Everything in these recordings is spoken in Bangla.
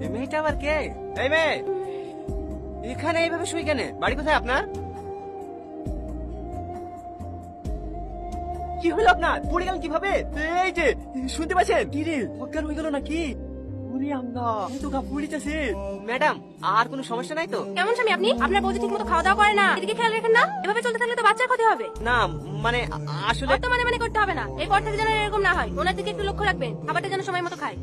এই মেয়েটা আবার কে? এই মেয়ে এখানে এইভাবে শুই কেন? বাড়ি কোথায় আপনার? কি হলো আপনার? পড়ে গেলেন কিভাবে? এই যে শুনতে পাচ্ছেন? কি রে, অজ্ঞান হয়ে গেল নাকি? ওরে আল্লাহ, এই তো গা পুড়িতেছে। ম্যাডাম, আর কোনো সমস্যা নাই তো? কেমন স্বামী আপনি? আপনার বউ ঠিক মতো খাওয়া দাওয়া করে না, এদিকে খেয়াল রাখেন না। এভাবে চলতে থাকলে তো বাচ্চার ক্ষতি হবে। না মানে আসলে অত মানে করতে হবে না। এরপর থেকে যেন এরকম না হয়, ওনার দিকে একটু লক্ষ্য রাখবেন, খাবারটা যেন সময় মতো খায়।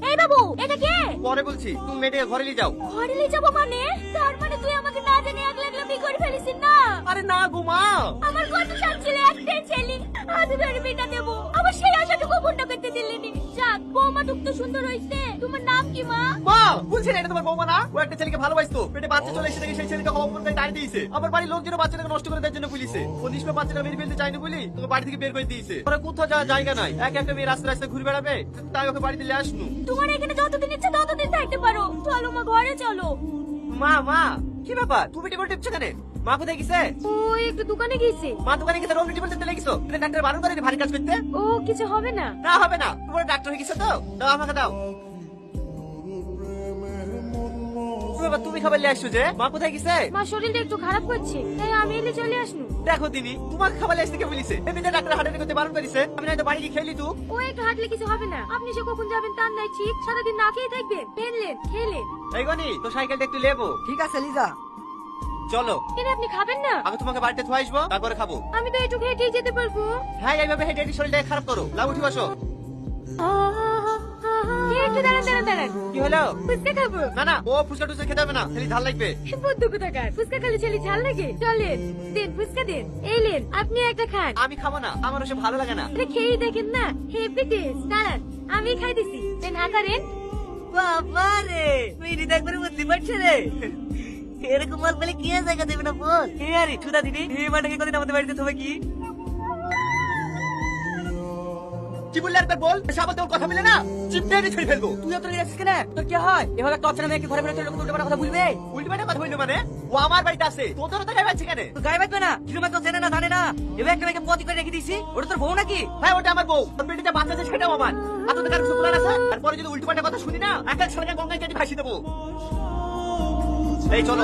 এই বাবু, এটা কে? পরে বলছি, তুমি মেয়েটাকে ঘরে নিয়ে যাও। ঘরে নিয়ে যাবো মানে? তার মানে তুই আমাকে না জেনে একলা একলা বিয়ে করে ফেলিস না? আরে না গো মা, আমার কত শখ ছিল একটাই ছেলে, আজ ধরে বিটা দেবো, আমার সেই আশাটুকু পূর্ণ করতে দিলেনি। যাক, বৌমা টুক তো সুন্দর হইছে। তোমার নাম কি মা? মা বলছেন এটা তোমার বৌমা না? ও একটা ছেলেকে ভালোবাসতো, পেটে বাচ্চা চলে এসে দেখে সেই ছেলেকে অপমান করে তাড়িয়ে দিয়েছে। আমার বাড়ির লোকজন বাচ্চাটাকে নষ্ট করে দেওয়ার জন্য পুলিশে ও নিষ্পাপ বাচ্চাটা মেরে ফেলতে চাইনি বলি তোকে বাড়ি থেকে বের করে দিয়েছে। ওরা কোথাও যাওয়ার জায়গা নাই, এক একটা মেয়ে রাস্তায় রাস্তায় ঘুরে বেড়াবে, তাই ওকে বাড়িতে নিয়ে আসনু। তোমার এখানে যতদিন ইচ্ছে ততদিন থাকতে পারো। চলো মা, ঘরে চলো। মা মা কি ব্যাপার, তুমি টেবিল টিপছো কেন? মা কোথায় গেছে? ও একটু দোকানে গেছে। মা দোকানে গেছে, রোম টেবিল টিপতে লেগেছো? ডাক্তার বারণ করে ভারী কাজ করতে। ও কিছু হবে না। না হবে না, তোমার ডাক্তার হয়ে গেছে তো। দাও আমাকে দাও। বাবা তুমি খাবার নিয়ে আসছো যে? মা কোথায় গেছে? মা শরীরটা একটু খারাপ করছে, তাই আমি এলে চলে আসনু। দেখো দিনি, তোমাকে খাবার নিয়ে আসতে কে বলেছে? এমনিতে ডাক্তার হাঁটাহাঁটি করতে বারণ করেছে। আমি নয়তো বাড়ি গিয়ে খেলি তু। ও একটু হাঁটলে কিছু হবে না। আপনি সে কখন যাবেন তার নাই ঠিক। সারাদিন না খেয়ে থাকবেন, ফেললেন খেলেন। এই গনি, তো সাইকেলটা একটু লেবো। ঠিক আছে লিজা। চলো, এনে আপনি খাবেন না? আমি তোমাকে বাড়িতে থুয়ে আসবো, তারপরে খাবো। আমি তো একটু খেয়েই যেতে পারবো। হ্যাঁ এইভাবে হেঁটে হেঁটে শরীরটা খারাপ করো। লাউ উঠি বসো। একটু দাঁড়ান দাঁড়ান দাঁড়ান, কি হলো? ফুচকা খাবো। না না, ও ফুচকা টুচকা খেতে হবে না, খালি ঝাল লাগবে। বুদ্ধ কোথাকার, ফুচকা খালি ছেলে ঝাল লাগে? চলেন দেন, ফুচকা দেন। এই লেন, আপনি একটা খান। আমি খাবো না, আমার ওসব ভালো লাগে না। আরে খেয়েই দেখেন না, হেভি টেস্ট। দাঁড়ান, আমি খাই দিছি। দেন হা করেন। বাবা রে, তুই হৃদয় একবারে বুঝতে পারছে রে। এরকম মাল পেলে কি আর জায়গা দেবে না বল। এ আরে ছুদা দিদি, এই মাটাকে কদিন আমাদের বাড়িতে থবে কি? কি বললে একবার বল? সাবাল তোর কথা মিলে না, চিপটে এনে ছেড়ে ফেলবো। তুই তো লিজাছিস কেন? তোর কি হয়? এভাবে একটা অচেনা মেয়েকে ঘরে ফেলে লোক উল্টো কথা বলবে? উল্টো পাল্টা কথা বললো মানে? ও আমার বাড়িতে আছে, তোদের তো গায়ে বাজছে কেন? তুই গায়ে বাঁধবে না? কিরম তো চেনে না জানে না। এবার একটা মেয়েকে পতি করে রেখে দিয়েছি, ওটা তোর বউ নাকি? হ্যাঁ ওটা আমার বউ, তোর পেটে যে বাচ্চা আছে সেটাও আমার। আর তোদের কাছে প্ল্যান আছে? তারপরে যদি উল্টো পাল্টা কথা শুনি না, একটা ছেলেকে গঙ্গায় কেটে ভাসিয়ে দেবো। এই চলো।